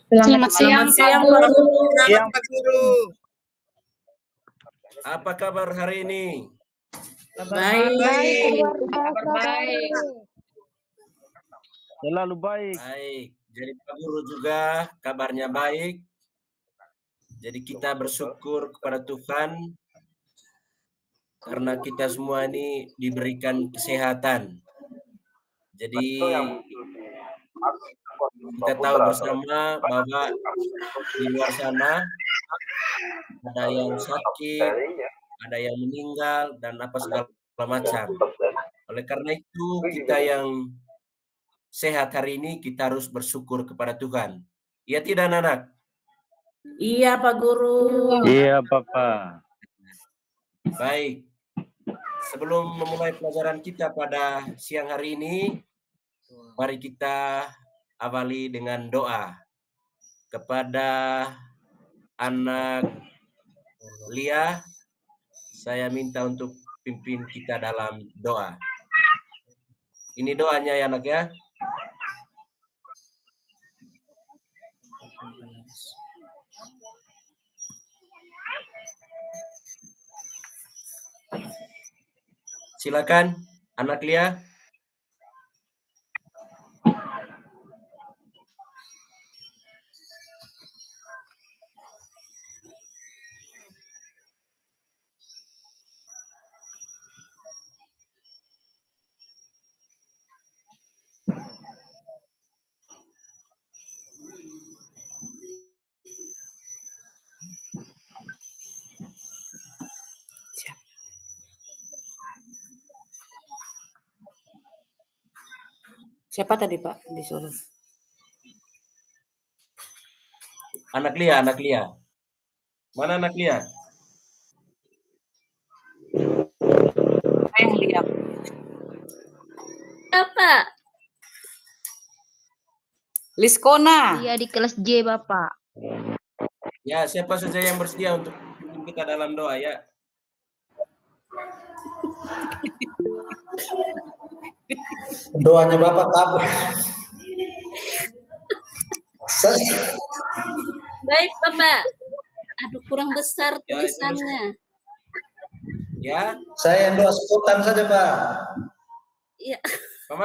Selamat siang, Pak Guru. Siang, Pak Guru. Apa kabar hari ini? Baik. Kabar baik. Selalu baik. Baik. Jadi Pak Guru juga kabarnya baik. Jadi kita bersyukur kepada Tuhan karena kita semua ini diberikan kesehatan. Jadi kita tahu bersama bahwa di luar sana ada yang sakit, ada yang meninggal, dan apa segala macam. Oleh karena itu kita yang sehat hari ini kita harus bersyukur kepada Tuhan. Ya tidak, anak? Iya, Pak Guru. Iya, Papa. Baik. Sebelum memulai pelajaran kita pada siang hari ini, mari kita awali dengan doa kepada anak Lia. Saya minta untuk pimpin kita dalam doa. Ini doanya ya anak ya. Silakan anak Lia. Siapa tadi, Pak, disuruh? Anak Lia, anak Lia. Mana anak Lia? Yang lihat. Apa? Liskona. Iya, di kelas J, Bapak. Ya, siapa saja yang bersedia untuk pimpin kita dalam doa ya? Doanya Bapak tabur. Baik, Bapak. Aduh, kurang besar tulisannya. Ya. Saya doa spontan saja, Pak. Iya. Pak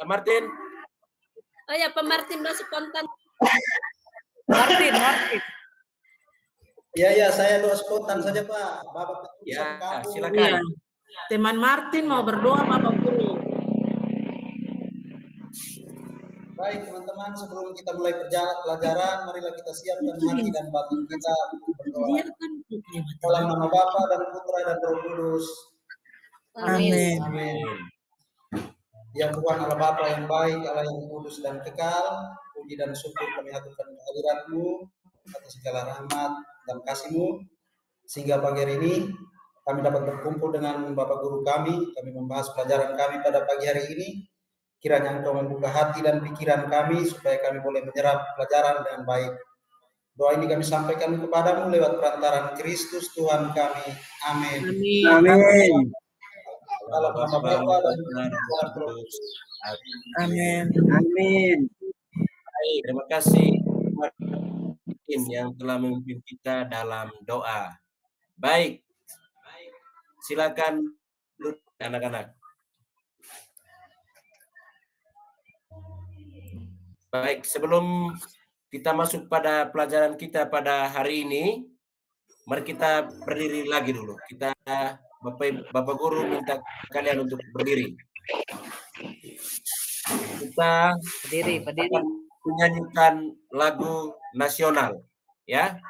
Martin. Oh ya, Pak Martin doa spontan. Martin. Ya, saya doa spontan saja, Pak. Bapak ya, silakan. Iya. Teman Martin mau berdoa, Bapak Guru. Baik, teman-teman, sebelum kita mulai pelajaran, marilah kita siapkan hati dan batin kita untuk berdoa. Dalam nama Bapa dan Putra dan Roh Kudus. Amin. Ya Tuhan Allah Bapa yang baik, Allah yang kudus dan kekal, puji dan syukur kami haturkan kehadirat-Mu atas segala rahmat dan kasih-Mu, sehingga pagi hari ini kami dapat berkumpul dengan Bapak Guru kami membahas pelajaran kami pada pagi hari ini. Kiranya Engkau membuka hati dan pikiran kami supaya kami boleh menyerap pelajaran dengan baik. Doa ini kami sampaikan kepadamu lewat perantaraan Kristus Tuhan kami. Amin. Amin. Dalam nama Bapa dan Putra. Amin. Amin. Baik, terima kasih Martin yang telah memimpin kita dalam doa. Baik. Silakan anak-anak. Baik, sebelum kita masuk pada pelajaran kita pada hari ini, mari kita berdiri lagi dulu. Kita Bapak Guru minta kalian untuk berdiri. Kita Berdiri. akan menyanyikan lagu nasional, ya.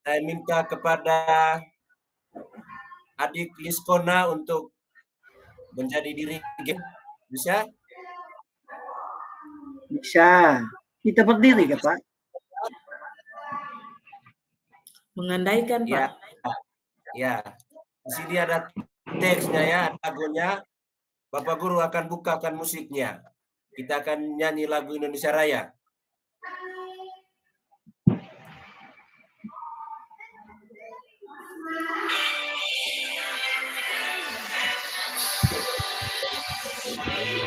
Saya minta kepada adik Liskona untuk menjadi dirigen. Bisa? Bisa. Kita berdiri, Pak. Mengandaikan, Pak. Ya. Di sini ada teksnya ya, lagunya. Bapak Guru akan bukakan musiknya. Kita akan nyanyi lagu Indonesia Raya.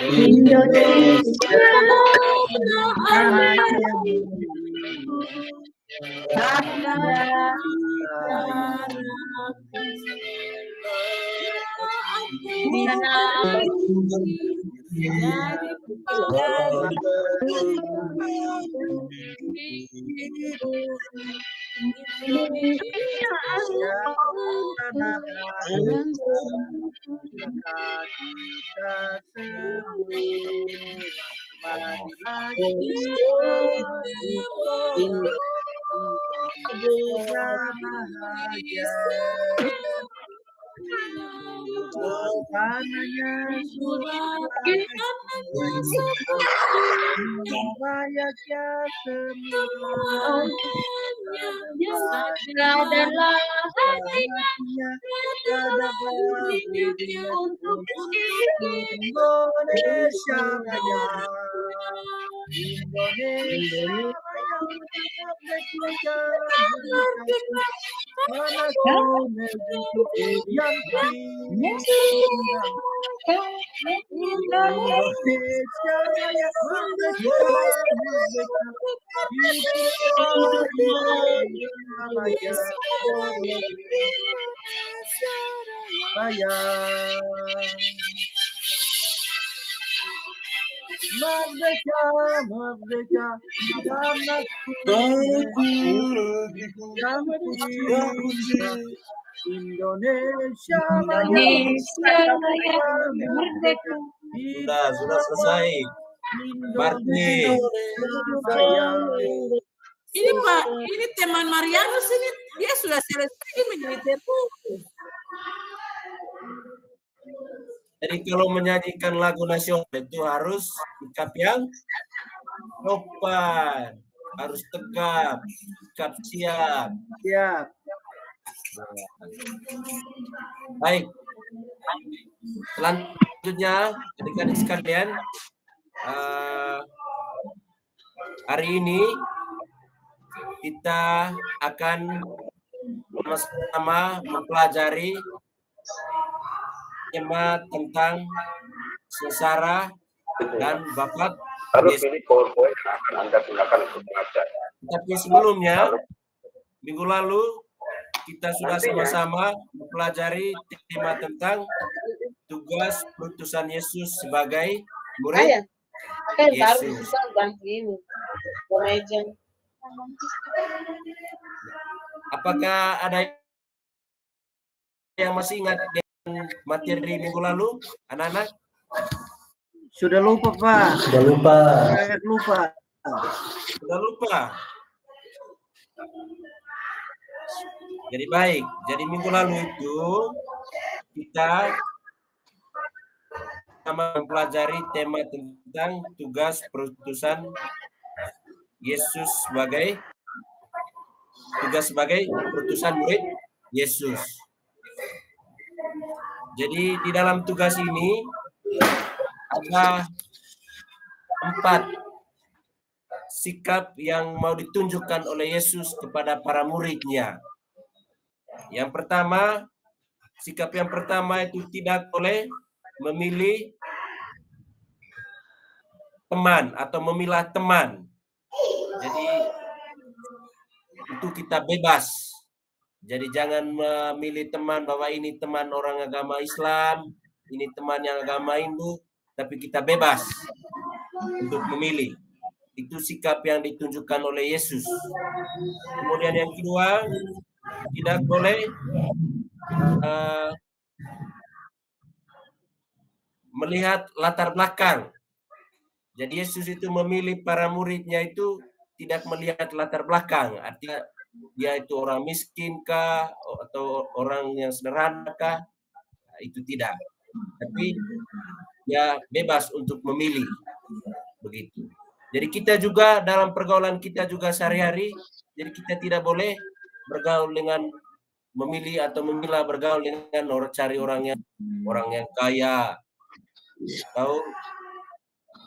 Indonesia, adalah hatinya Indonesia Raya, Indonesia Raya, merdeka, tanahku negeriku yang indah. Indonesia Raya, merdeka, Indonesia Raya. Merdeka, merdeka, tanahku yang indah. Indonesia Raya, merdeka. Sudah selesai. Martin. Ini Pak, ini teman Marianus ini dia sudah selesai menjadi terputus. Jadi kalau menyanyikan lagu nasional itu harus sikap yang sopan, harus tegap, sikap siap. Siap. Baik. Selanjutnya, adik-adik sekalian, hari ini kita akan sama-sama mempelajari tema tentang sengsara dan bakat Yesus. Anda gunakan untuk mengajar. Tapi sebelumnya, minggu lalu kita sudah sama-sama mempelajari tema tentang tugas perutusan Yesus sebagai murid Yesus. Apakah ada yang masih ingat dengan materi minggu lalu, anak-anak? Sudah lupa, Pak. Sudah lupa. Sudah lupa. Jadi baik. Jadi minggu lalu itu kita sama mempelajari tema tentang tugas perutusan Yesus sebagai perutusan murid Yesus. Jadi di dalam tugas ini ada 4 sikap yang mau ditunjukkan oleh Yesus kepada para muridnya. Yang pertama, sikap yang pertama itu tidak boleh memilih teman atau memilah teman. Jadi itu kita bebas. Jadi jangan memilih teman bahwa ini teman orang agama Islam, ini teman yang agama Hindu, tapi kita bebas untuk memilih. Itu sikap yang ditunjukkan oleh Yesus. Kemudian yang kedua, tidak boleh melihat latar belakang. Jadi Yesus itu memilih para muridnya itu tidak melihat latar belakang. Artinya dia itu orang miskin kah atau orang yang sederhana kah? Itu tidak. Tapi dia bebas untuk memilih. Begitu. Jadi kita juga dalam pergaulan kita juga sehari-hari, jadi kita tidak boleh bergaul dengan memilih atau memilah bergaul dengan cari orang yang kaya atau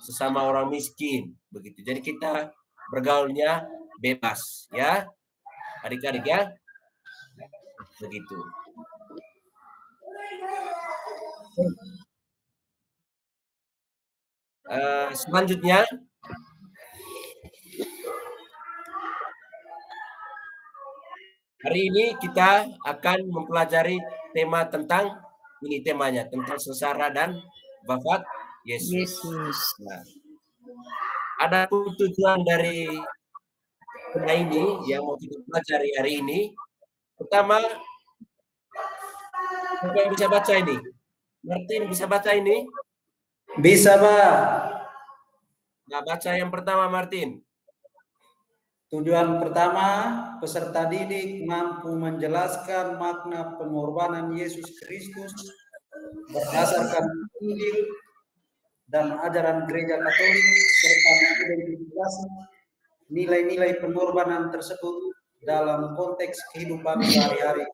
sesama orang miskin, begitu. Jadi kita bergaulnya bebas, ya, adik-adik ya, begitu. Selanjutnya Hari ini kita akan mempelajari tema tentang, ini temanya, tentang sengsara dan wafat Yesus. Nah, ada tujuan dari tema ini yang mau kita pelajari hari ini. Pertama, siapa yang bisa baca ini? Martin bisa baca ini? Bisa, Pak. Nah, baca yang pertama, Martin. Tujuan pertama, peserta didik mampu menjelaskan makna pengorbanan Yesus Kristus berdasarkan Injil dan ajaran Gereja Katolik serta mengidentifikasi nilai-nilai pengorbanan tersebut dalam konteks kehidupan sehari-hari.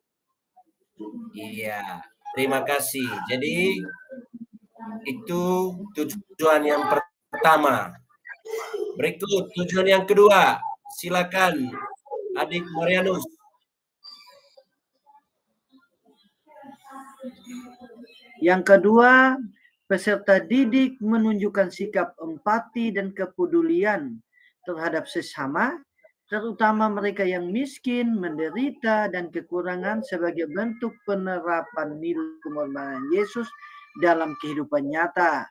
Iya, terima kasih. Jadi itu tujuan yang pertama. Berikut tujuan yang kedua. Silakan Adik Marianus. Yang kedua, peserta didik menunjukkan sikap empati dan kepedulian terhadap sesama, terutama mereka yang miskin, menderita, dan kekurangan sebagai bentuk penerapan nilai pengorbanan Yesus dalam kehidupan nyata.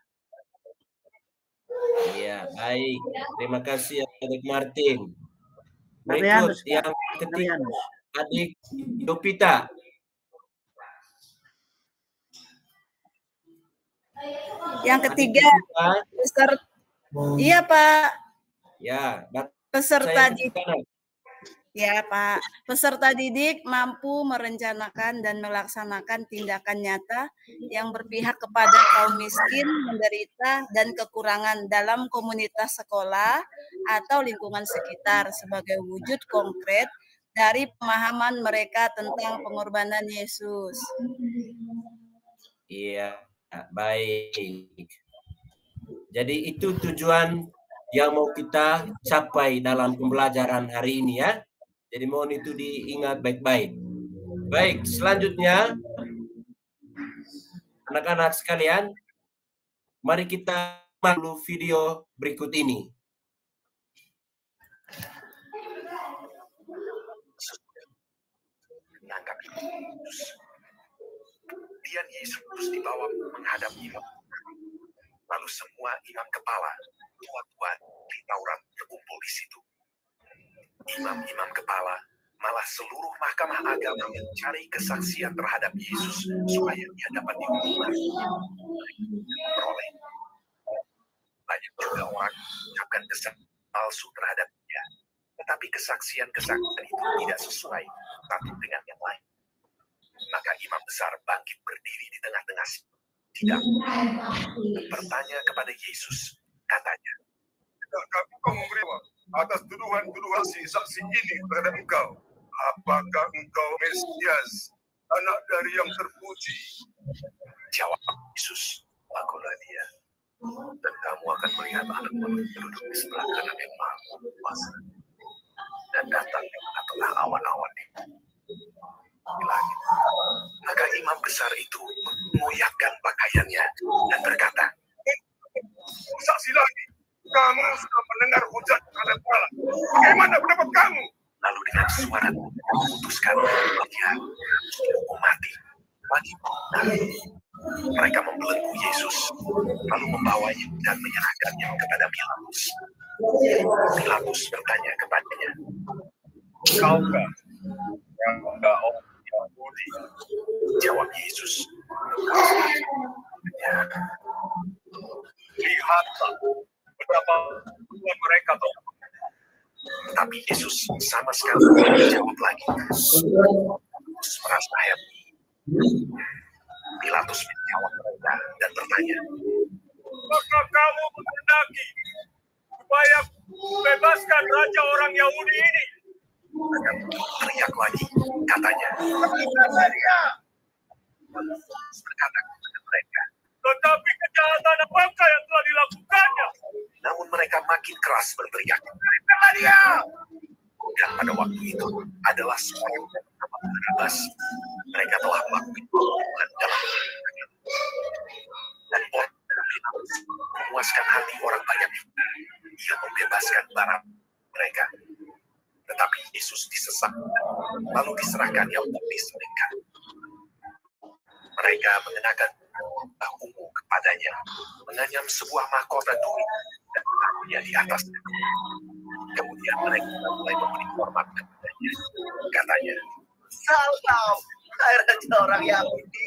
Iya, baik. Terima kasih Adik Martin. Berikut Marianus, yang ketiga, Marianus. Adik Yopita. Yang ketiga, iya Pak. Ya, Peserta didik. Ya Pak, peserta didik mampu merencanakan dan melaksanakan tindakan nyata yang berpihak kepada kaum miskin, menderita, dan kekurangan dalam komunitas sekolah atau lingkungan sekitar sebagai wujud konkret dari pemahaman mereka tentang pengorbanan Yesus. Iya, baik. Jadi itu tujuan yang mau kita capai dalam pembelajaran hari ini ya. Jadi mohon itu diingat baik-baik. Baik, selanjutnya anak-anak sekalian, mari kita lihat video berikut ini. Menanggapi Yesus. Kemudian Yesus dibawa menghadap imam. Lalu semua imam kepala, tua-tua di Taurat berkumpul di situ. Imam-imam kepala, malah seluruh mahkamah agama mencari kesaksian terhadap Yesus supaya dia dapat dihukum. Peroleh. Banyak juga orang mengucapkan kesaksian palsu terhadap dia. Tetapi kesaksian-kesaksian itu tidak sesuai satu dengan yang lain. Maka imam besar bangkit berdiri di tengah-tengah sidang. Bertanya kepada Yesus, katanya, Tidakkah engkau memberi atas tuduhan-tuduhan saksi ini terhadap engkau? Apakah engkau Mesias, anak dari yang terpuji? Jawab Yesus, akulah dia. Dan kamu akan melihat anak manusia duduk di sebelah kanan yang Maha Kuasa. Dan datang di tengah-tengah awan-awan di langit. Maka imam besar itu mengoyakkan pakaiannya dan berkata, Saksi lagi, kamu sudah mendengar hujat terhadap Allah. Bagaimana pendapat kamu? lalu dengan suara memutuskan dia dihukum mati. Lagi mereka membelenggu Yesus, lalu membawanya dan menyerahkannya kepada Pilatus. Pilatus bertanya kepadanya, Kaukah orang Yahudi? Jawab Yesus, Lihatlah betapa mereka telah. Tapi Yesus sama sekali tidak menjawab lagi. Pilatus merasa happy. Pilatus menjawab mereka dan bertanya, Maka kamu menghendaki supaya bebaskan raja orang Yahudi ini? mereka teriak lagi, katanya, berkata kepada mereka. Tetapi kejahatan apakah yang telah dilakukannya? Namun mereka makin keras berteriak. Dan pada waktu itu adalah seorang yang bernama Barabas. Mereka telah melakukan pembunuhan dalam dan orang memuaskan hati orang banyak. Ia membebaskan barang mereka. Tetapi Yesus disesatkan, lalu diserahkannya untuk disalibkan. Mereka mengenakan ungu kepadanya, menganyam sebuah mahkota duri dan menaruhnya di atasnya. Kemudian mereka mulai memberi hormat kepadanya. Katanya, "Salam, hai raja orang Yahudi."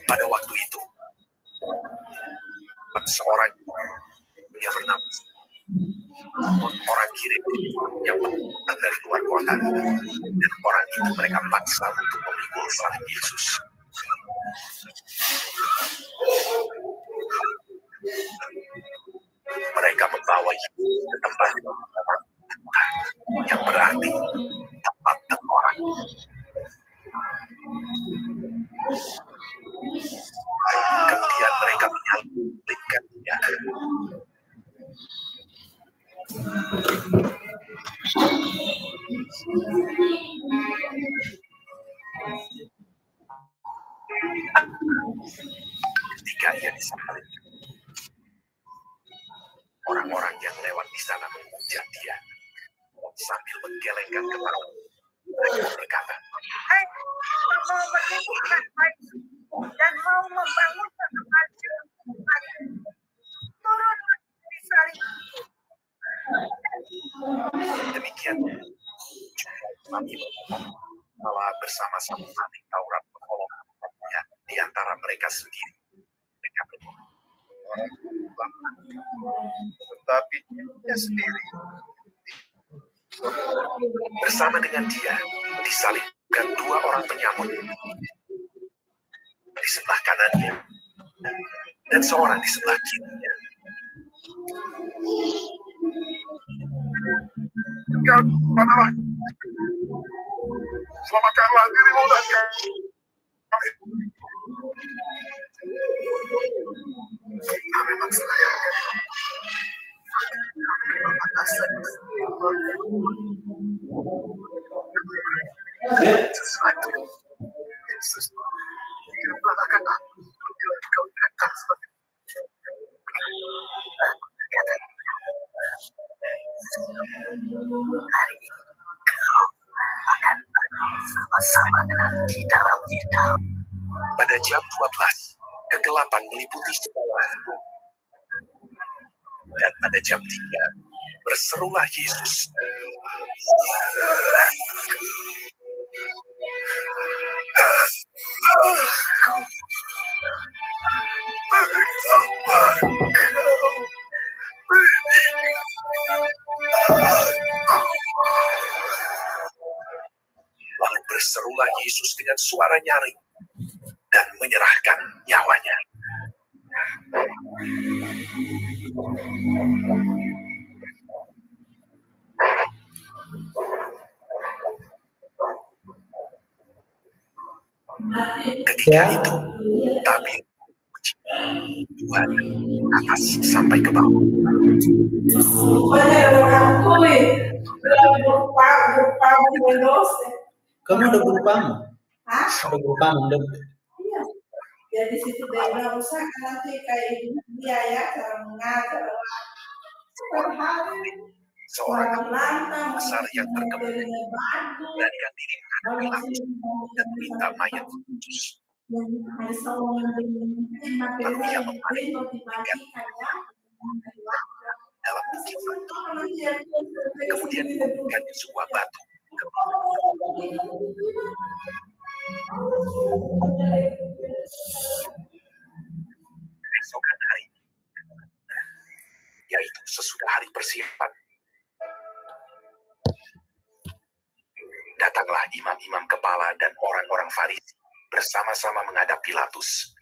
Pada waktu itu, seorang yang bernama orang kirim yang datang dari luar kota, dan orang itu mereka paksa untuk memikul salib Yesus. Mereka membawa Yesus ke tempat yang berarti tempat tengkorak. Kemudian mereka menyalibkannya. Ketika ia disalibkan, orang-orang yang lewat di sana memuja dia sambil menggelengkan kepala. Mereka berkata, "Hai, mau menyembuhkan dan mau membangun tempat turunlah di salib." Demikian malah bersama-sama ahli Taurat menolongnya di antara mereka sendiri. Mereka berkata, tetapi dia sendiri bersama dengan dia disalibkan dua orang penyamun di sebelah kanannya dan seorang di sebelah kirinya. Katakanlah, selamatkanlah dirimu dan kami. Memang saya sesuatu Yesus akan aku bila kau datang sebagai hari ini kau akan bersama-sama dengan di dalam kita. Pada jam 12, kegelapan meliputi sekolah. Dan pada jam 3, berserulah Yesus. Lalu berserulah Yesus dengan suara nyaring dan menyerahkan nyawanya. Ketika itu, tabir Tuhan atas sampai ke bawah. Kamu ada guru kamu? Ada guru kamu? Iya. Ya di situ dia bilang usaha nanti kayak dia ya cara mengajar seorang besar yang terkebun dan yang diri dan minta mayat Yesus. Lalu ia memanggil dalam bukit kemudian memberikan sebuah batu. Esokan hari, yaitu sesudah hari persiapan, datanglah imam-imam kepala dan orang-orang Farisi bersama-sama menghadap Pilatus,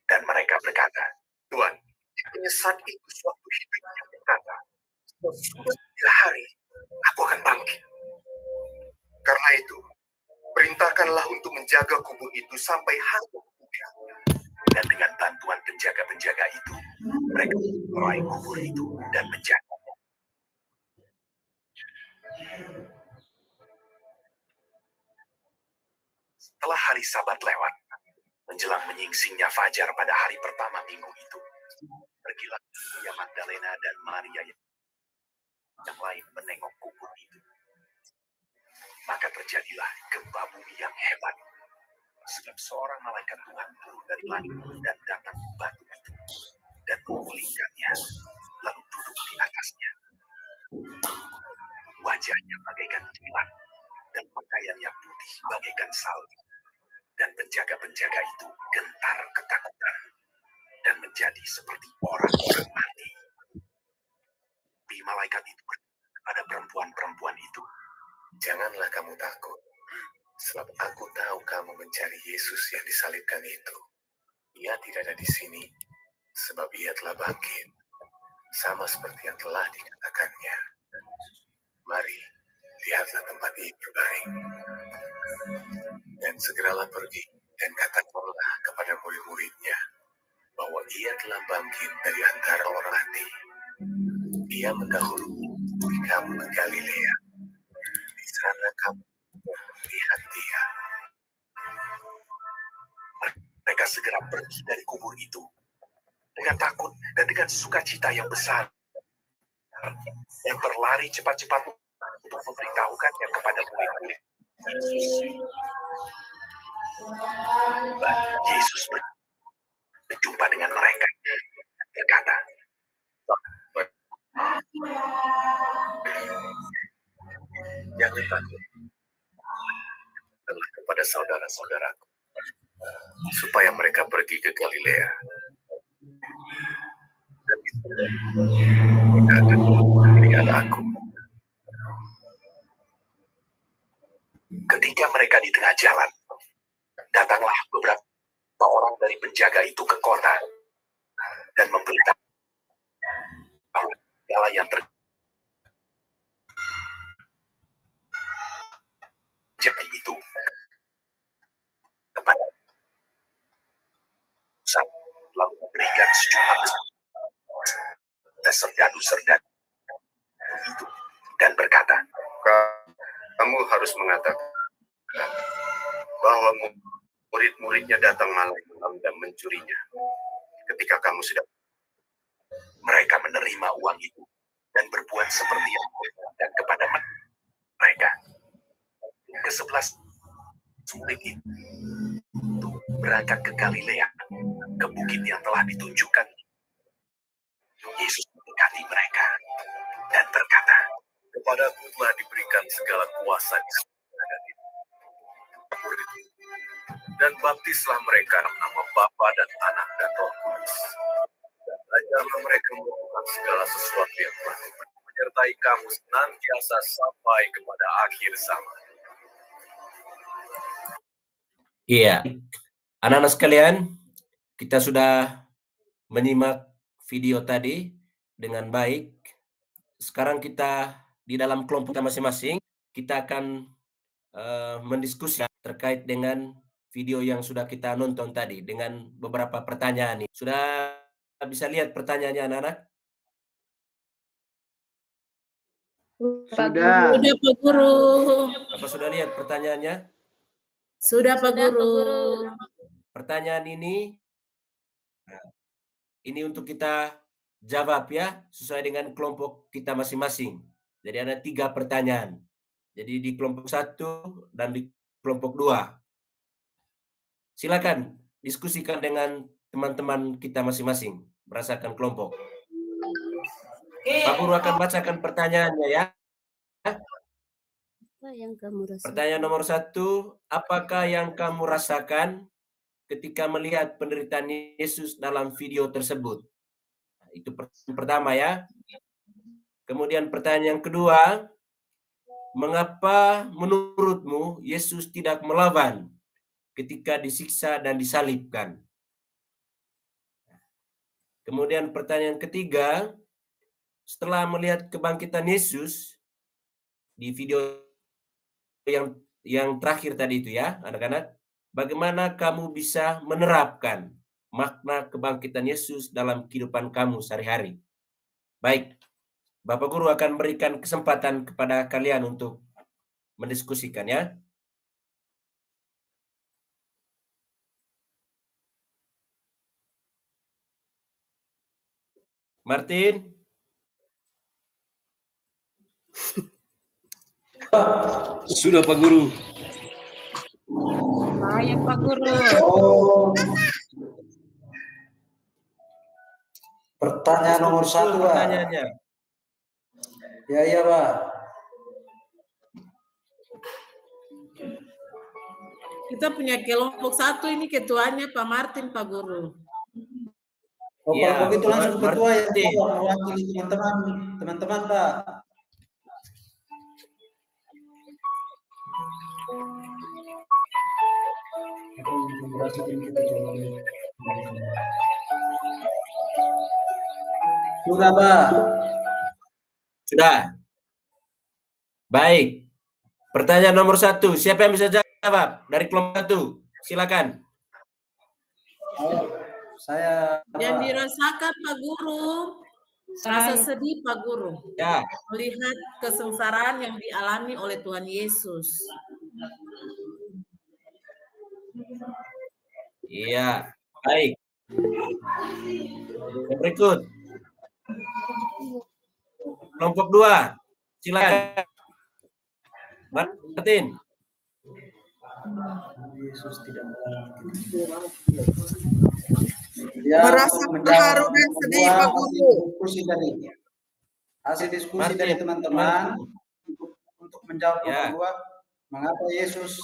dan mereka berkata, "Tuan, penyesat itu suatu hidupnya berkata, sudah hari aku akan bangkit. Karena itu, perintahkanlah untuk menjaga kubur itu sampai hari ketiga." Dan dengan bantuan penjaga-penjaga itu, mereka meraih kubur itu dan menjaganya. Setelah hari Sabat lewat, menjelang menyingsingnya fajar pada hari pertama minggu itu, pergilah Maria Magdalena dan Maria yang lain menengok kubur itu. Maka terjadilah gempa bumi yang hebat, sebab seorang malaikat Tuhan turun dari langit dan datang ke batu itu dan menggulingkannya, lalu duduk di atasnya. Wajahnya bagaikan kilat dan pakaiannya putih bagaikan salju, dan penjaga-penjaga itu gentar ketakutan dan menjadi seperti orang-orang mati. Tapi malaikat itu berkata kepada perempuan-perempuan itu, "Janganlah kamu takut, sebab aku tahu kamu mencari Yesus yang disalibkan itu. Ia tidak ada di sini, sebab ia telah bangkit, sama seperti yang telah dikatakannya. Mari, lihatlah tempat itu baik. Dan segeralah pergi dan katakanlah kepada murid-muridnya bahwa ia telah bangkit dari antara orang mati. Ia mendahului kamu ke Galilea. Di sana kamu lihat dia." Mereka segera pergi dari kubur itu dengan takut dan dengan sukacita yang besar, dan berlari cepat-cepat untuk memberitahukannya kepada murid-murid. Yesus berjumpa dengan mereka dan berkata, "Jangan takut, kepada saudara-saudaraku, supaya mereka pergi ke Galilea. Dan mereka akan melihat aku." Ketika mereka di tengah jalan, datanglah beberapa orang dari penjaga itu ke kota dan memberitahu bahwa segala yang terjadi itu kepada Musa, lalu memberikan sejumlah serdadu-serdadu itu dan berkata, "Kamu harus mengatakan bahwa murid-muridnya datang malam dan mencurinya. Ketika kamu sudah..." Mereka menerima uang itu dan berbuat seperti yang dan kepada mereka. Ke-11 murid itu berangkat ke Galilea, ke bukit yang telah ditunjukkan. Yesus mendekati mereka dan berkata, "Kepadaku telah diberikan segala kuasa di surga dan di bumi. Dan baptislah mereka dalam nama Bapa dan Anak dan Roh Kudus. Dan ajarlah mereka melakukan segala sesuatu yang telah menyertai kamu senantiasa sampai kepada akhir zaman." Iya, anak-anak sekalian, kita sudah menyimak video tadi dengan baik. Sekarang kita di dalam kelompok kita masing-masing, kita akan mendiskusi terkait dengan video yang sudah kita nonton tadi dengan beberapa pertanyaan. Sudah bisa lihat pertanyaannya, anak-anak? Sudah. Sudah, Pak Guru. Bapak sudah lihat pertanyaannya? Sudah, Pak Guru. Pertanyaan ini untuk kita jawab ya, sesuai dengan kelompok kita masing-masing. Jadi ada 3 pertanyaan. Jadi di kelompok 1 dan di kelompok 2. Silakan diskusikan dengan teman-teman kita masing-masing, berdasarkan kelompok. Pak Guru akan bacakan pertanyaannya ya. Pertanyaan nomor 1, apakah yang kamu rasakan ketika melihat penderitaan Yesus dalam video tersebut? Itu pertama ya. Kemudian pertanyaan yang kedua, mengapa menurutmu Yesus tidak melawan ketika disiksa dan disalibkan? Kemudian pertanyaan ketiga, setelah melihat kebangkitan Yesus di video yang terakhir tadi itu ya, anak-anak, bagaimana kamu bisa menerapkan makna kebangkitan Yesus dalam kehidupan kamu sehari-hari? Baik, Bapak Guru akan berikan kesempatan kepada kalian untuk mendiskusikan ya. Martin. Sudah Pak Guru. Saya Pak Guru. Oh. Pertanyaan nomor 1, Pak. Pertanyaannya. Ya, Pak. Kita punya kelompok 1 ini ketuanya Pak Martin, Pak Guru. Oh, Ya, kalau begitu langsung ketua ya, Martin. mewakili teman-teman, Pak. Sudah, Pak. Sudah. Baik. Pertanyaan nomor 1. Siapa yang bisa jawab dari kelompok 1? Silakan. Saya Yang dirasakan Pak Guru, rasa sedih Pak Guru. Ya. Melihat kesengsaraan yang dialami oleh Tuhan Yesus. Iya. Baik. Yang berikut. Kelompok 2. Silakan. Martin. Yesus tidak Merasa terharu dan sedih Pak Guru. Hasil diskusi dari teman-teman untuk menjawab nomor 2, mengapa Yesus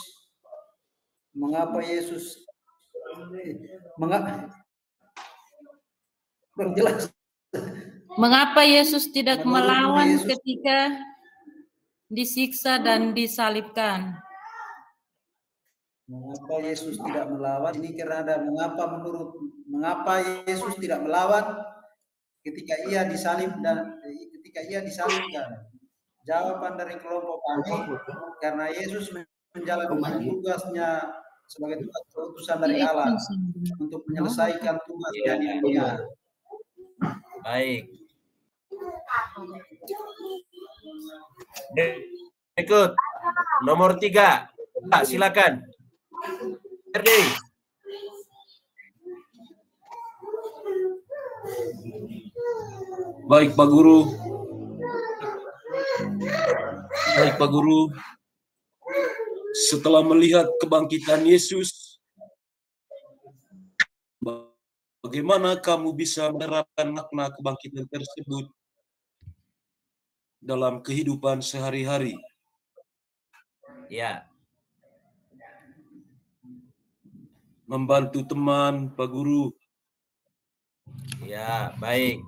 tidak melawan ketika disiksa dan disalibkan? Mengapa Yesus tidak melawan? Ini karena ada mengapa Yesus tidak melawan ketika ia disalib dan ketika ia disalibkan. Jawaban dari kelompok kami, karena Yesus menjalankan tugasnya sebagai utusan dari Allah untuk menyelesaikan tugasnya di dunia. Baik. Berikut nomor 3. Pak, silakan. Herdi. Baik Pak Guru. Setelah melihat kebangkitan Yesus, bagaimana kamu bisa menerapkan makna kebangkitan tersebut dalam kehidupan sehari-hari? Ya. Membantu teman, Pak Guru. Ya, baik.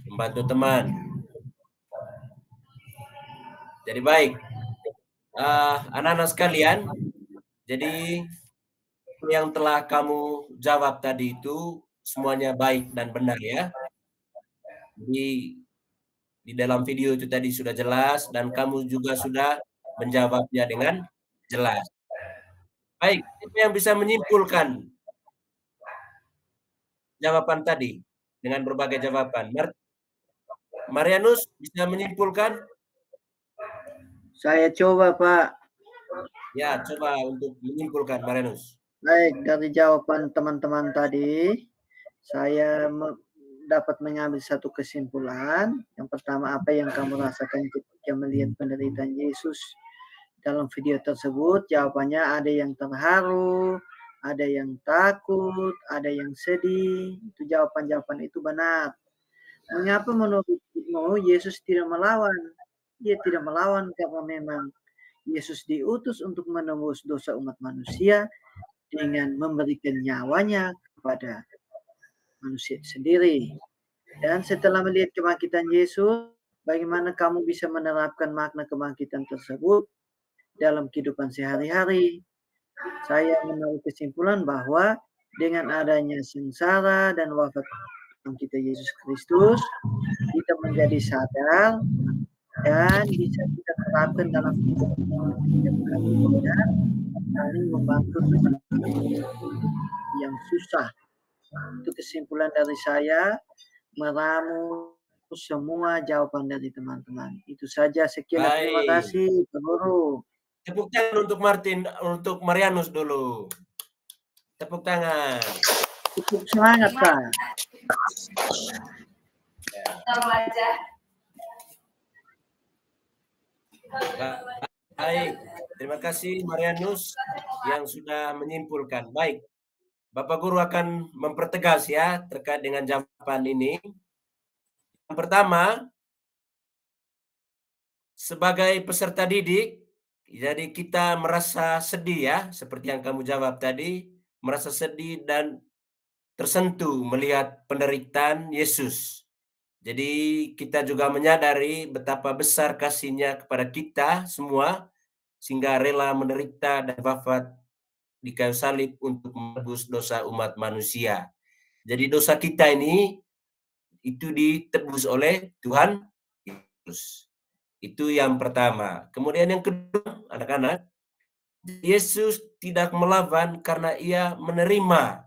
Membantu teman. Jadi baik. Anak-anak sekalian, jadi yang telah kamu jawab tadi itu semuanya baik dan benar ya. Di dalam video itu tadi sudah jelas dan kamu juga sudah menjawabnya dengan jelas. Baik, siapa yang bisa menyimpulkan jawaban tadi dengan berbagai jawaban? Marianus bisa menyimpulkan? Saya coba, Pak. Ya, coba untuk menyimpulkan, Marianus. Baik, dari jawaban teman-teman tadi, saya dapat mengambil satu kesimpulan. Yang pertama, apa yang kamu rasakan ketika melihat penderitaan Yesus dalam video tersebut? Jawabannya ada yang terharu, ada yang takut, ada yang sedih. Itu jawaban-jawaban itu benar. Mengapa menurutmu Yesus tidak melawan? Dia tidak melawan karena memang Yesus diutus untuk menembus dosa umat manusia dengan memberikan nyawanya kepada manusia sendiri. Dan setelah melihat kebangkitan Yesus, bagaimana kamu bisa menerapkan makna kebangkitan tersebut dalam kehidupan sehari-hari? Saya menarik kesimpulan bahwa dengan adanya sengsara dan wafat kita Yesus Kristus, kita menjadi sadar dan bisa kita terapkan dalam hidup kita, saling membantu yang susah. Itu kesimpulan dari saya, meramu semua jawaban dari teman-teman. Itu saja, sekian. Terima kasih, Pak Guru. Tepuk tangan untuk Martin, untuk Marianus dulu. Tepuk tangan. Cukup semangat, Pak. Baik, terima kasih Marianus yang sudah menyimpulkan. Baik, Bapak Guru akan mempertegas ya terkait dengan jawaban ini. Yang pertama, sebagai peserta didik, jadi kita merasa sedih ya, seperti yang kamu jawab tadi, merasa sedih dan tersentuh melihat penderitaan Yesus. Jadi kita juga menyadari betapa besar kasih-Nya kepada kita semua, sehingga rela menderita dan wafat di kayu salib untuk menebus dosa umat manusia. Jadi dosa kita ini itu ditebus oleh Tuhan Yesus. Itu yang pertama. Kemudian yang kedua, anak-anak, Yesus tidak melawan karena Ia menerima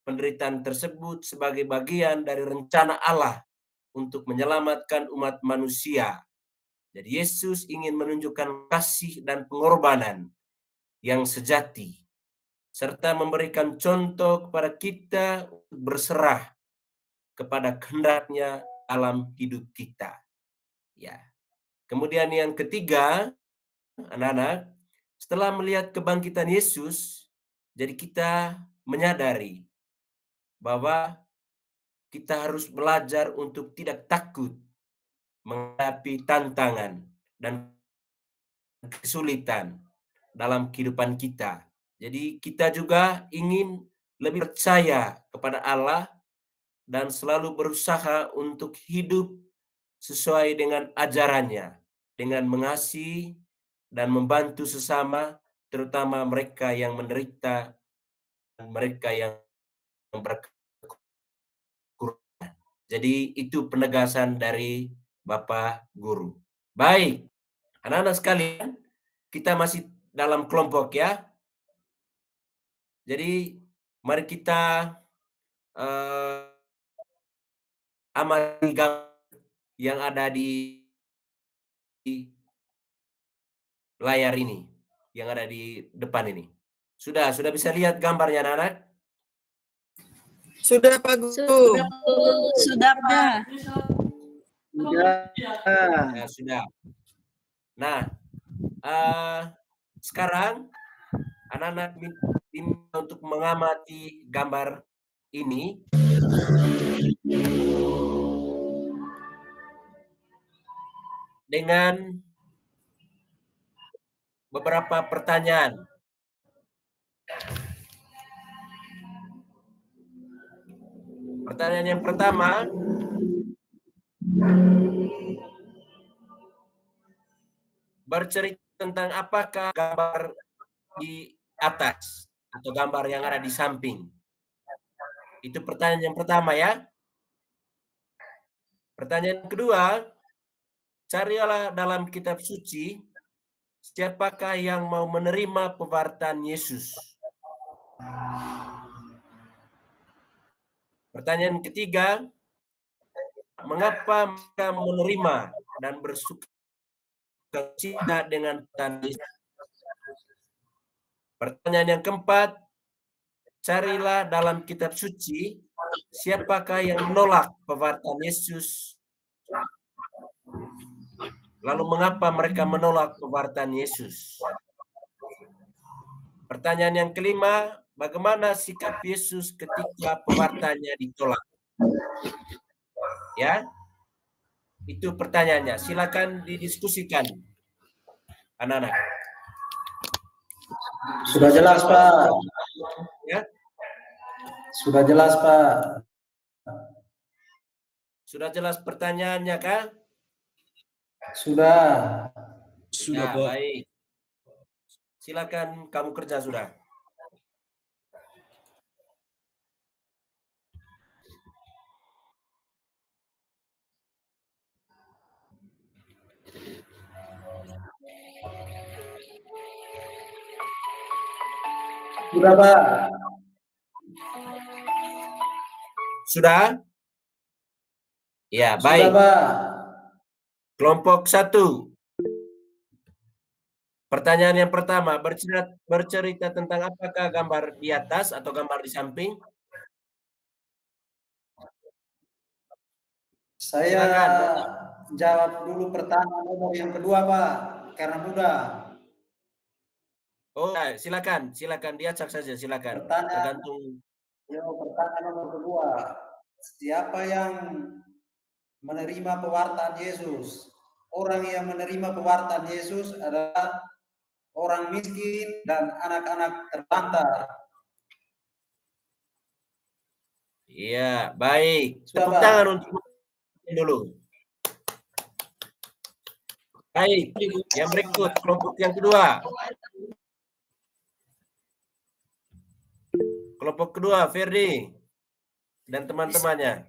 penderitaan tersebut sebagai bagian dari rencana Allah untuk menyelamatkan umat manusia. Jadi Yesus ingin menunjukkan kasih dan pengorbanan yang sejati, serta memberikan contoh kepada kita untuk berserah kepada kehendak-Nya dalam hidup kita. Ya. Kemudian yang ketiga, anak-anak, setelah melihat kebangkitan Yesus, jadi kita menyadari bahwa kita harus belajar untuk tidak takut menghadapi tantangan dan kesulitan dalam kehidupan kita. Jadi kita juga ingin lebih percaya kepada Allah dan selalu berusaha untuk hidup sesuai dengan ajarannya, dengan mengasihi dan membantu sesama, terutama mereka yang menderita dan mereka yang berkekurangan. Jadi itu penegasan dari Bapak Guru. Baik, anak-anak sekalian, kita masih dalam kelompok ya. Jadi mari kita amati gambar yang ada di layar ini, yang ada di depan ini. Sudah bisa lihat gambarnya, anak-anak? Sudah, Pak Guru. Sudah, Pak. Ya, sudah. Nah, sekarang anak-anak diminta untuk mengamati gambar ini. Dengan beberapa pertanyaan. Pertanyaan yang pertama, bercerita tentang apakah gambar di atas atau gambar yang ada di samping. Itu pertanyaan yang pertama ya. Pertanyaan kedua, carilah dalam kitab suci siapakah yang mau menerima pewartaan Yesus. Pertanyaan ketiga, mengapa mereka menerima dan bersukacita dengan pewartaan Yesus. Pertanyaan yang keempat, carilah dalam kitab suci siapakah yang menolak pewartaan Yesus. Lalu mengapa mereka menolak pewartaan Yesus? Pertanyaan yang kelima, bagaimana sikap Yesus ketika pewartaannya ditolak? Ya, itu pertanyaannya. Silakan didiskusikan, anak-anak. Sudah jelas, Pak. Ya, Sudah jelas, Pak. sudah jelas pertanyaannya, kah? Sudah. Ya, baik. Silakan kamu kerja sudah. Sudah, Pak. Sudah? Ya, baik. Sudah, Pak. Kelompok 1. Pertanyaan yang pertama, bercerita tentang apakah gambar di atas atau gambar di samping? Saya jawab dulu pertanyaan nomor yang kedua, Pak, karena mudah. Oh, silakan diacak saja, silakan. Tergantung. Pertanyaan nomor kedua, siapa yang menerima pewartaan Yesus? Orang yang menerima pewartaan Yesus adalah orang miskin dan anak-anak terlantar. Iya, baik. Tepuk tangan untuk dulu. Baik, yang berikut kelompok yang kedua. Kelompok kedua, Ferdi dan teman-temannya.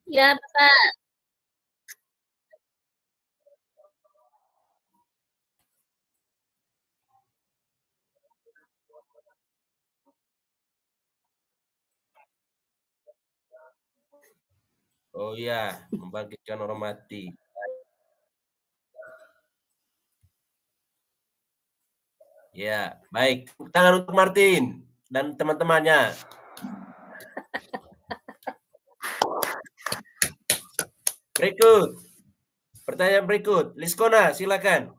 Ya, Pak. Oh iya, membangkitkan orang mati. Ya, baik. Tangan untuk Martin dan teman-temannya. Berikut. Pertanyaan berikut. Liskona, silakan.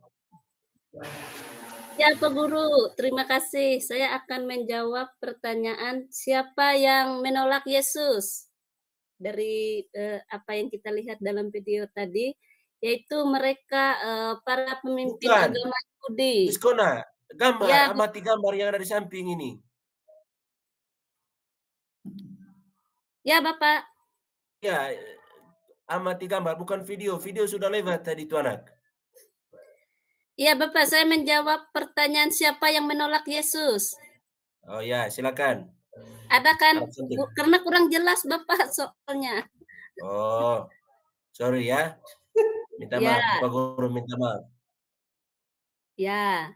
Ya, Pak Guru. Terima kasih. Saya akan menjawab pertanyaan siapa yang menolak Yesus. Dari apa yang kita lihat dalam video tadi, yaitu mereka para pemimpin agama Yahudi. Liskona, gambar, ya, amati gambar yang ada di samping ini. Ya, Bapak. Ya, amati gambar, bukan video. Video sudah lewat tadi itu anak. Iya, Bapak, saya menjawab pertanyaan siapa yang menolak Yesus. Oh ya, silakan. Ada kan? Karena kurang jelas, Bapak, soalnya. Oh, sorry ya. Minta maaf, Pak Guru, minta maaf. Ya.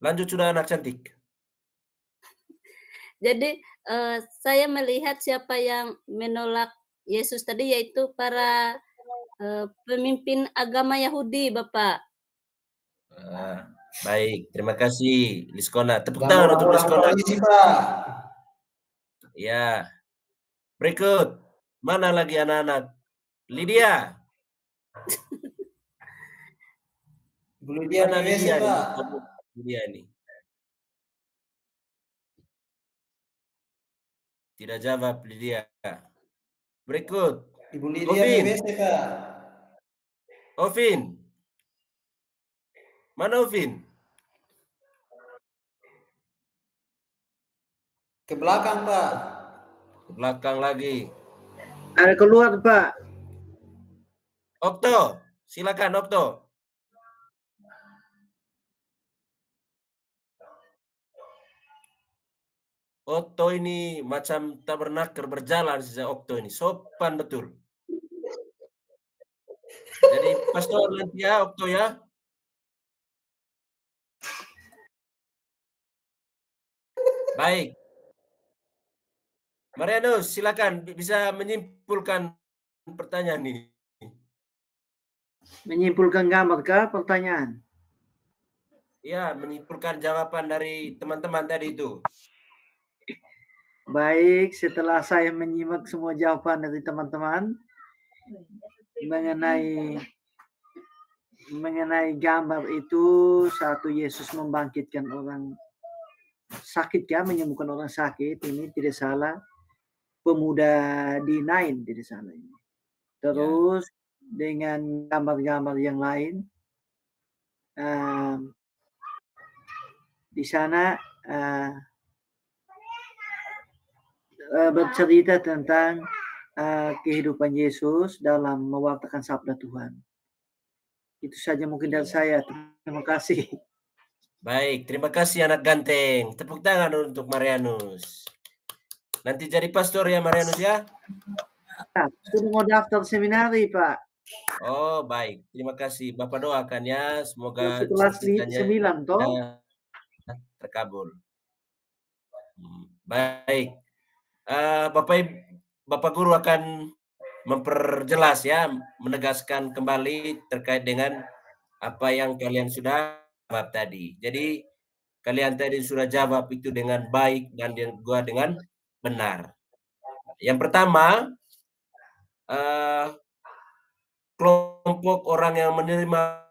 Lanjut sudah anak cantik. Jadi saya melihat siapa yang menolak Yesus tadi yaitu para pemimpin agama Yahudi, Bapak. Baik, terima kasih Liskona. Tepuk tangan untuk Liskona. Ya. Berikut. Mana lagi anak-anak? Lydia. Ibu Lydia, mana Lydia ini? Lydia ini. Tidak jawab Lydia. Berikut. Ibu Lydia di WC, Pak. Ovin. Mana Ovin? Ke belakang, Pak. Ke belakang lagi. Ada keluar, Pak. Okto, silakan Okto. Okto ini macam tabernakel berjalan sejak Okto ini. Sopan betul. Jadi pastor nanti ya Okto ya. Baik. Marianus, silakan bisa menyimpulkan pertanyaan ini. Menyimpulkan gambar kah pertanyaan? Ya, menyimpulkan jawaban dari teman-teman tadi itu. Baik, setelah saya menyimak semua jawaban dari teman-teman mengenai gambar itu, satu Yesus membangkitkan orang sakit ya, menyembuhkan orang sakit, ini tidak salah. Pemuda di Nain tidak salah ini. Terus dengan gambar-gambar yang lain, di sana bercerita tentang kehidupan Yesus dalam mewartakan sabda Tuhan. Itu saja mungkin dari saya. Terima kasih. Baik, terima kasih anak ganteng. Tepuk tangan untuk Marianus. Nanti jadi pastor ya Marianus ya? Sudah mau daftar seminari, Pak. Oh, baik. Terima kasih. Bapak doakan ya, semoga kelas 9 toh terkabul. Baik. Bapak Guru akan memperjelas ya, menegaskan kembali terkait dengan apa yang kalian sudah jawab tadi. Jadi kalian tadi sudah jawab itu dengan baik dan juga dengan benar. Yang pertama, kelompok orang yang menerima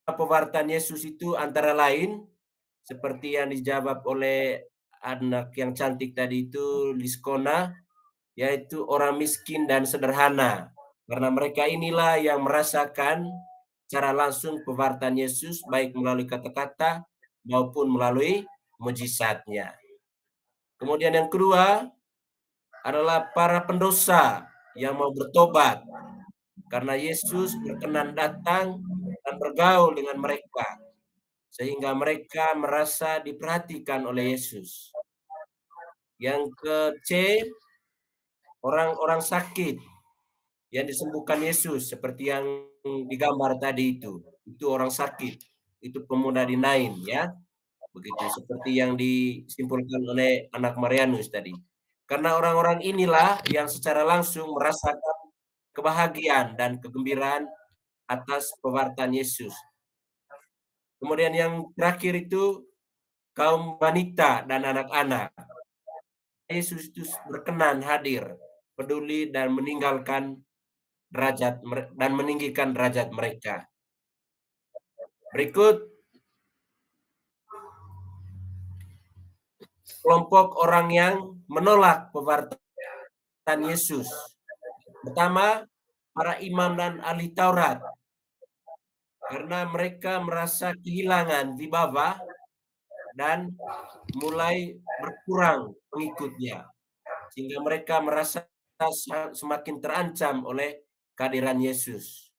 pewartaan Yesus itu antara lain seperti yang dijawab oleh anak yang cantik tadi itu, Liskona, yaitu orang miskin dan sederhana. Karena mereka inilah yang merasakan secara langsung pewartaan Yesus baik melalui kata-kata maupun melalui mujizatnya. Kemudian yang kedua adalah para pendosa yang mau bertobat karena Yesus berkenan datang dan bergaul dengan mereka sehingga mereka merasa diperhatikan oleh Yesus. Yang ke-C, orang-orang sakit yang disembuhkan Yesus seperti yang digambar tadi itu orang sakit, itu pemuda di Nain, ya, begitu seperti yang disimpulkan oleh anak Marianus tadi. Karena orang-orang inilah yang secara langsung merasakan kebahagiaan dan kegembiraan atas pewartaan Yesus. Kemudian yang terakhir itu kaum wanita dan anak-anak. Yesus itu berkenan hadir, peduli dan meninggalkan derajat dan meninggikan derajat mereka. Berikut kelompok orang yang menolak pewartaan Yesus. Pertama, para imam dan ahli Taurat. Karena mereka merasa kehilangan wibawa dan mulai berkurang pengikutnya. Sehingga mereka merasa semakin terancam oleh kehadiran Yesus.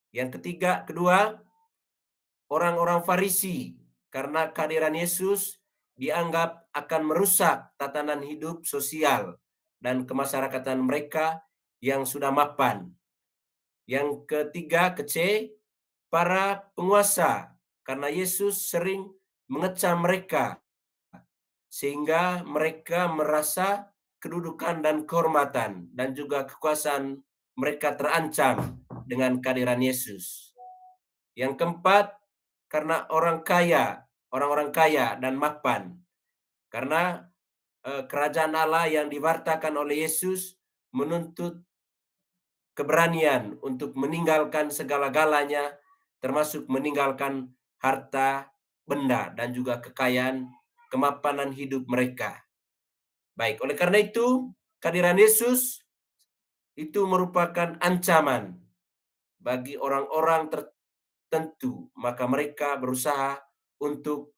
Yang kedua, orang-orang Farisi. Karena kehadiran Yesus dianggap akan merusak tatanan hidup sosial dan kemasyarakatan mereka yang sudah mapan. Yang ketiga, ke-C, para penguasa, karena Yesus sering mengecam mereka, sehingga mereka merasa kedudukan dan kehormatan dan juga kekuasaan mereka terancam dengan kehadiran Yesus. Yang keempat, karena orang-orang kaya dan mapan. Karena kerajaan Allah yang diwartakan oleh Yesus menuntut keberanian untuk meninggalkan segala-galanya, termasuk meninggalkan harta, benda, dan juga kekayaan, kemapanan hidup mereka. Baik, oleh karena itu, kehadiran Yesus itu merupakan ancaman bagi orang-orang tertentu, maka mereka berusaha untuk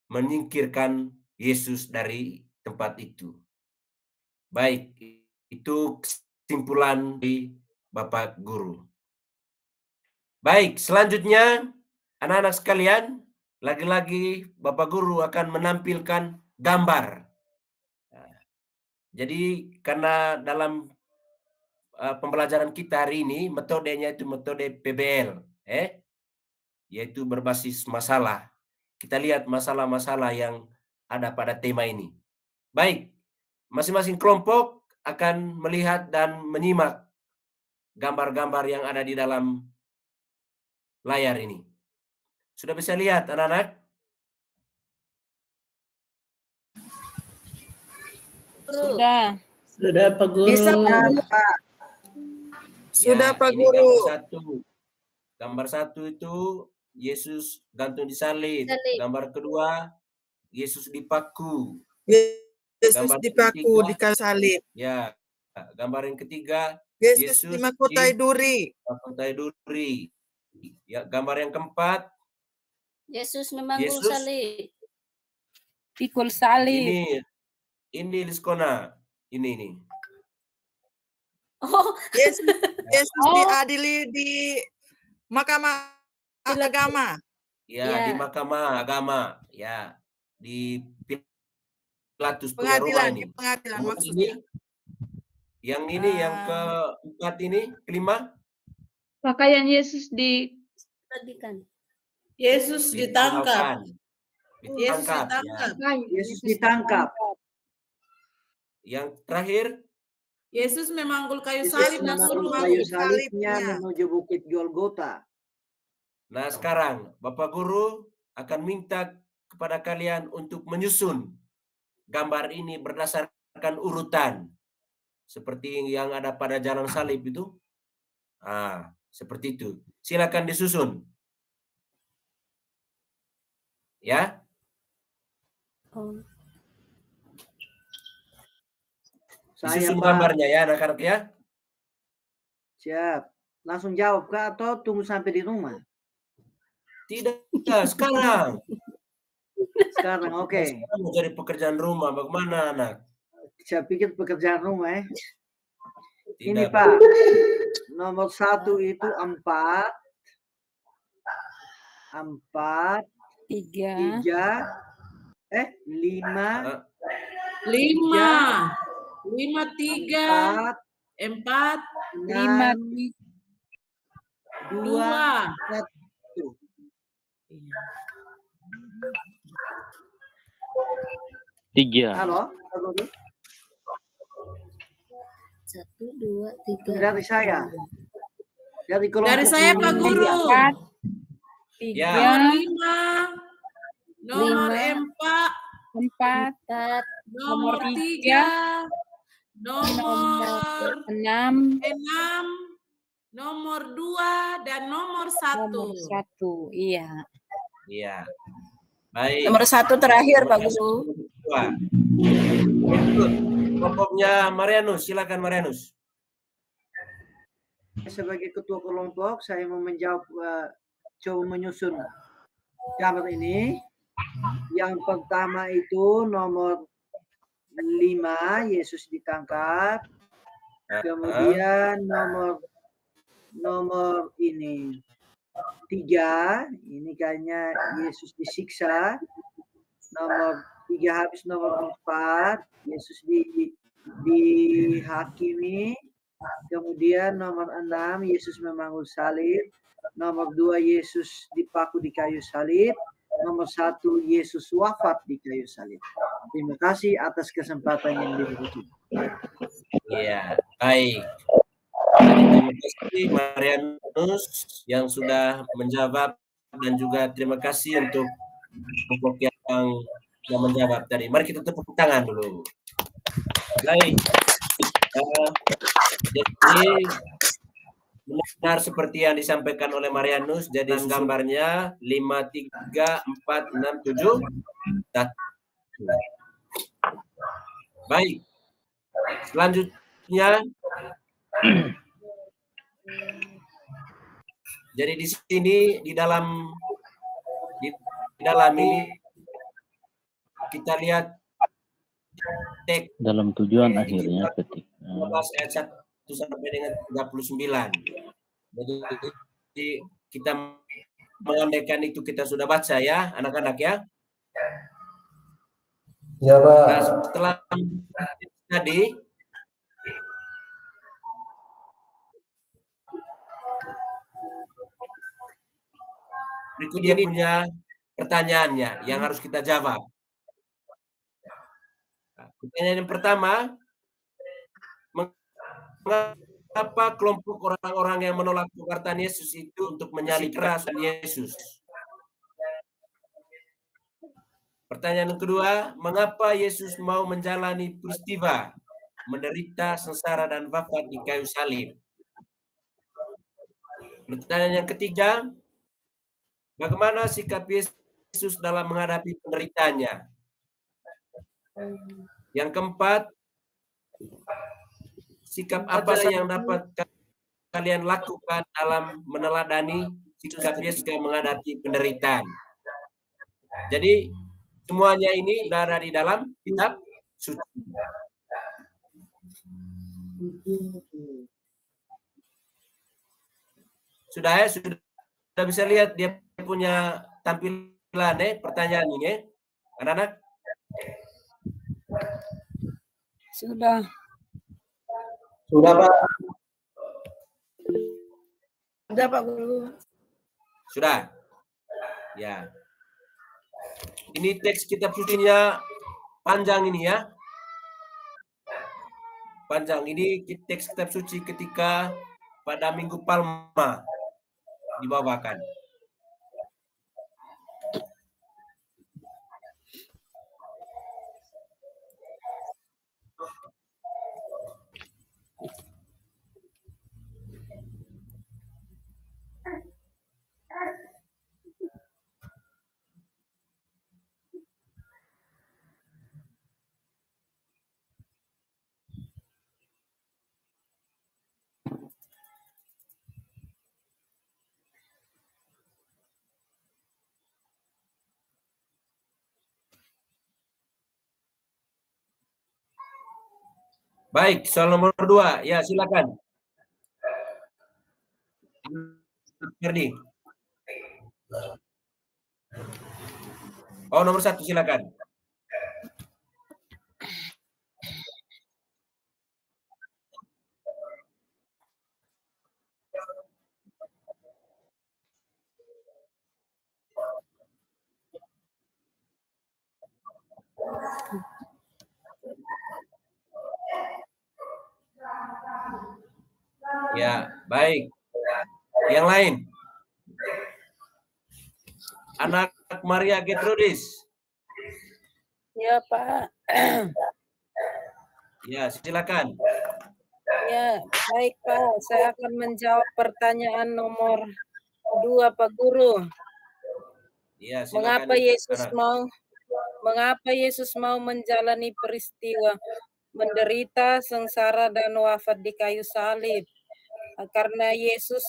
menyingkirkan Yesus dari tempat itu. Baik, itu kesimpulan di Bapak Guru. Baik, selanjutnya anak-anak sekalian, lagi-lagi Bapak Guru akan menampilkan gambar. Jadi karena dalam pembelajaran kita hari ini metodenya itu metode PBL, yaitu berbasis masalah. Kita lihat masalah-masalah yang ada pada tema ini. Baik, masing-masing kelompok akan melihat dan menyimak gambar-gambar yang ada di dalam layar ini. Sudah bisa lihat anak-anak? Sudah. Sudah Pak Guru. Bisa Pak. Sudah Ya, Pak ini Guru. Gambar satu itu Yesus gantung di salib. Gambar kedua Yesus dipaku. Yesus dipaku di kayu salib. Ya. Gambar yang ketiga Yesus di mahkota duri. Ya, gambar yang keempat Yesus memanggul salib. Pikul salib. Ini Liskona. Ini. Oh, Yesus diadili di Mahkamah Agama. Ya, di Mahkamah Agama. Ya, di Pilatus punya Roma ini. Pengadilan maksudnya. Yang ini yang keempat ini, kelima. Pakaian Yesus Yesus ditangkap. Yesus ditangkap. Yang terakhir, Yesus memanggul kayu Yesus salib dan memanggul suruh kayu salibnya menuju bukit Golgota. Nah, sekarang Bapak Guru akan minta kepada kalian untuk menyusun gambar ini berdasarkan urutan. seperti yang ada pada jalan salib itu. Seperti itu. Silakan disusun. Ya. Disusun gambarnya ya anak-anak ya. Siap. Langsung jawab kah atau tunggu sampai di rumah? Tidak, sekarang. Sekarang, oke. Sekarang mau cari pekerjaan rumah, bagaimana anak? Saya pikir pekerjaan rumah ya. Ini Tidak. Pak, nomor 1 itu 4, 3, 5, 3, 4, 2, 1. Tiga. Halo, 1, 2, 3. dari saya. Dari saya Pak Guru. 3, Nomor 5, nomor 4, 4, nomor 3, nomor 6, nomor 2, dan nomor 1. nomor 1. Iya. Iya. Baik. Nomor 1 terakhir Pak Guru. Kelompoknya Marianus, silakan Marianus. Sebagai ketua kelompok, saya mau menjawab, coba menyusun gambar ini. Yang pertama itu nomor 5, Yesus ditangkap. Kemudian nomor ini 3, ini kayaknya Yesus disiksa. Nomor 3 habis nomor 4, Yesus dihakimi. Kemudian nomor 6, Yesus memanggul salib. Nomor 2, Yesus dipaku di kayu salib. Nomor 1, Yesus wafat di kayu salib. Terima kasih atas kesempatan yang diberikan. Iya, baik. Terima kasih Marianus yang sudah menjawab, dan juga terima kasih untuk kelompok yang menjawab tadi. Mari kita tepuk tangan dulu. Baik. Jadi benar seperti yang disampaikan oleh Marianus. Jadi gambarnya 5, 3, 4, 6, 7. Baik. Selanjutnya, jadi di sini di dalam ini kita lihat teks dalam tujuan akhirnya ketik 15 ayat 1 sampai dengan 39. Jadi kita mengandaikan itu kita sudah baca ya anak-anak ya. Ya Pak. Nah, setelah tadi berikut dia punya pertanyaannya yang harus kita jawab. Pertanyaan yang pertama, mengapa kelompok orang-orang yang menolak perkataan Yesus itu untuk menyalib keras Yesus? Pertanyaan yang kedua, mengapa Yesus mau menjalani peristiwa menderita, sengsara, dan wafat di kayu salib? Pertanyaan yang ketiga, bagaimana sikap Yesus dalam menghadapi penderitaannya? Yang keempat, sikap apa yang dapat kalian lakukan dalam meneladani sikap Yesus menghadapi penderitaan? Jadi semuanya ini ada di dalam kitab suci. Sudah ya, sudah bisa lihat dia punya tampilan pertanyaan ini, anak-anak? Sudah. Sudah Pak. Sudah Pak Guru. Sudah. Ya. Ini teks kitab sucinya panjang ini ya. Panjang ini teks kitab suci ketika pada Minggu Palma dibawakan. Baik, soal nomor 2. Ya, silakan. Ferdi. Oh, nomor 1, silakan. Ya, baik. Yang lain? Anak Maria Gertrudis. Ya, Pak. Ya, silakan. Ya, baik Pak. Saya akan menjawab pertanyaan nomor 2, Pak Guru. Ya, silakan. Mengapa Yesus mau menjalani peristiwa menderita, sengsara, dan wafat di kayu salib? Karena Yesus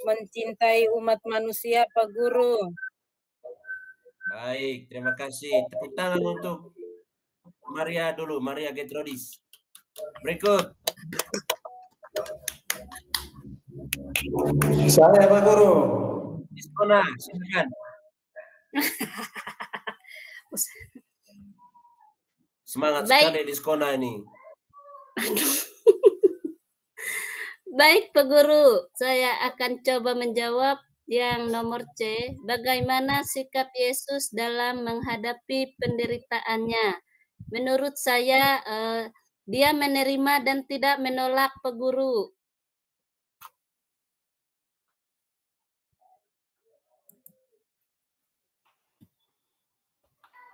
mencintai umat manusia, Pak Guru. Baik, terima kasih. Tepuk tangan untuk Maria dulu, Maria Gertrudis. Berikut. Saya, Pak Guru. Diskona, silakan. Semangat sekali Diskona ini. Baik, Pak Guru. Saya akan coba menjawab yang nomor C. Bagaimana sikap Yesus dalam menghadapi penderitaannya? Menurut saya, dia menerima dan tidak menolak, Pak Guru.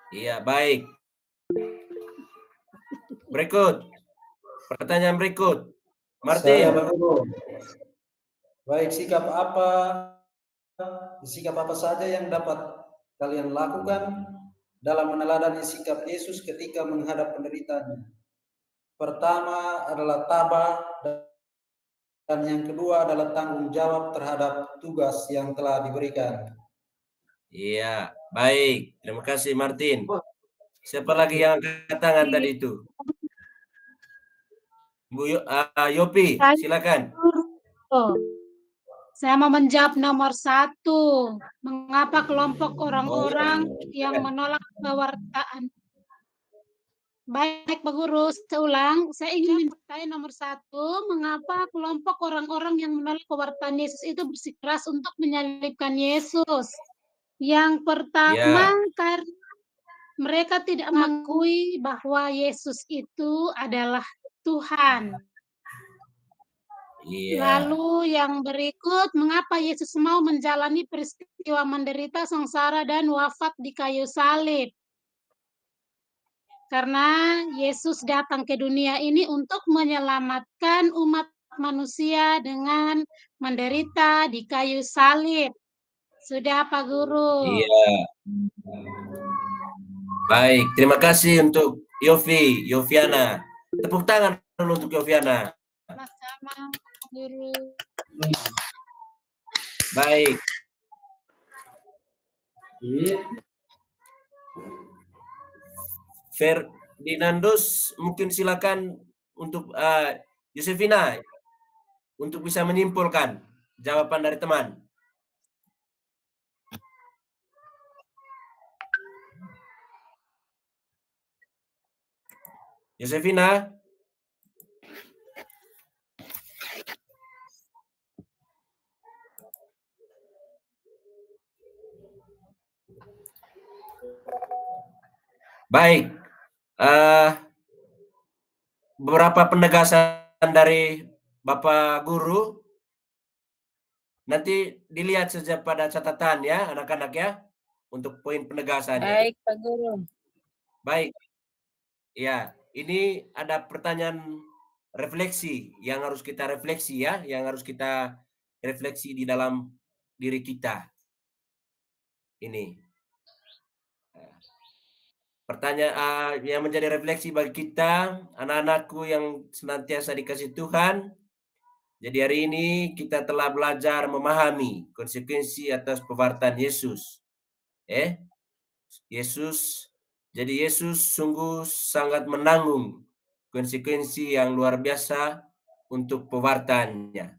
Iya, baik. Berikut. Pertanyaan berikut. Martin. Saya, Pak Guru. Baik, sikap apa saja yang dapat kalian lakukan dalam meneladani sikap Yesus ketika menghadap penderitaannya? Pertama adalah tabah, dan yang kedua adalah tanggung jawab terhadap tugas yang telah diberikan. Iya, baik. Terima kasih Martin. Siapa lagi yang angkat tangan tadi itu? Bu Yopi, silakan. Saya mau menjawab nomor 1. Mengapa kelompok orang-orang yang menolak pewartaan? Baik, Pak Guru, seulang. Saya ingin bertanya nomor 1. Mengapa kelompok orang-orang yang menolak pewartaan Yesus itu bersikeras untuk menyalibkan Yesus? Yang pertama, karena mereka tidak mengakui bahwa Yesus itu adalah Tuhan. Lalu yang berikut, mengapa Yesus mau menjalani peristiwa menderita, sengsara, dan wafat di kayu salib? Karena Yesus datang ke dunia ini untuk menyelamatkan umat manusia dengan menderita di kayu salib. Sudah, Pak Guru. Iya. Baik, terima kasih untuk Yoviana. Tepuk tangan dulu untuk Yoviana. Sama-sama, Guru. Baik. Ferdinandus, mungkin silakan untuk Yosefina untuk bisa menyimpulkan jawaban dari teman. Yosefina. Baik. Beberapa penegasan dari Bapak Guru. Nanti dilihat saja pada catatan ya, anak-anak ya, untuk poin penegasannya. Baik, Pak Guru. Baik. Ya, ini ada pertanyaan refleksi yang harus kita refleksi ya, yang harus kita refleksi di dalam diri kita. Ini. Pertanyaan yang menjadi refleksi bagi kita, anak-anakku yang senantiasa dikasih Tuhan. Jadi hari ini kita telah belajar memahami konsekuensi atas pewartaan Yesus. Yesus sungguh sangat menanggung konsekuensi yang luar biasa untuk pewartaannya.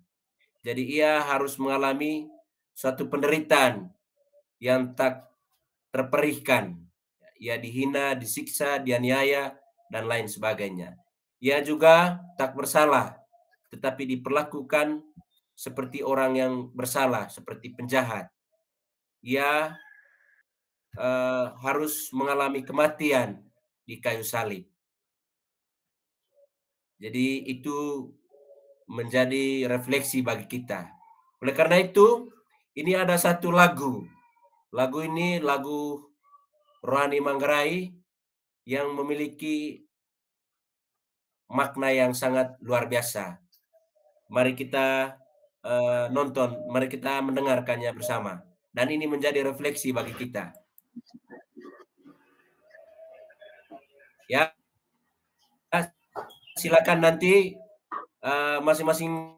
Jadi ia harus mengalami suatu penderitaan yang tak terperihkan. Ia dihina, disiksa, dianiaya, dan lain sebagainya. Ia juga tak bersalah, tetapi diperlakukan seperti orang yang bersalah, seperti penjahat. Ia harus mengalami kematian di kayu salib. Jadi itu menjadi refleksi bagi kita. Oleh karena itu, ini ada satu lagu. Lagu ini lagu Rohani Manggarai yang memiliki makna yang sangat luar biasa. Mari kita nonton, mari kita mendengarkannya bersama. Dan ini menjadi refleksi bagi kita. Ya, silakan nanti masing-masing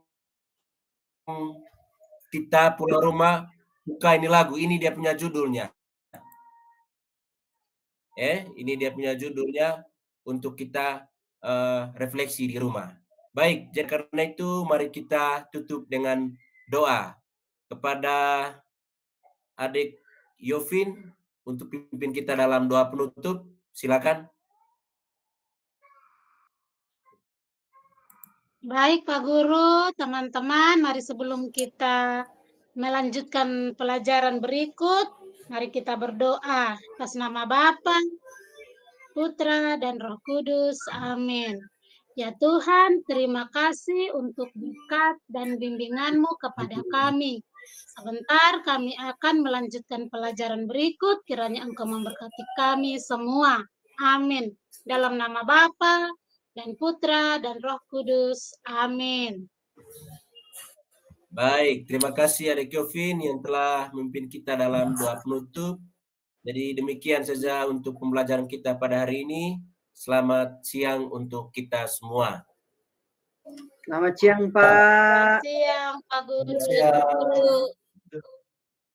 kita pulang rumah buka ini lagu. Ini dia punya judulnya. Ini dia punya judulnya untuk kita refleksi di rumah. Baik, jadi karena itu mari kita tutup dengan doa kepada adik Yovin untuk pimpin kita dalam doa penutup. Silakan. Baik Pak Guru, teman-teman, mari sebelum kita melanjutkan pelajaran berikut, mari kita berdoa atas nama Bapa, Putra, dan Roh Kudus. Amin. Ya Tuhan, terima kasih untuk berkat dan bimbingan-Mu kepada kami. Sebentar kami akan melanjutkan pelajaran berikut, kiranya Engkau memberkati kami semua. Amin. Dalam nama Bapa dan Putra dan Roh Kudus. Amin. Baik, terima kasih Adik Yovin yang telah memimpin kita dalam doa penutup. Jadi demikian saja untuk pembelajaran kita pada hari ini. Selamat siang untuk kita semua. Selamat siang, Pak. Selamat siang, Pak Guru. Selamat siang.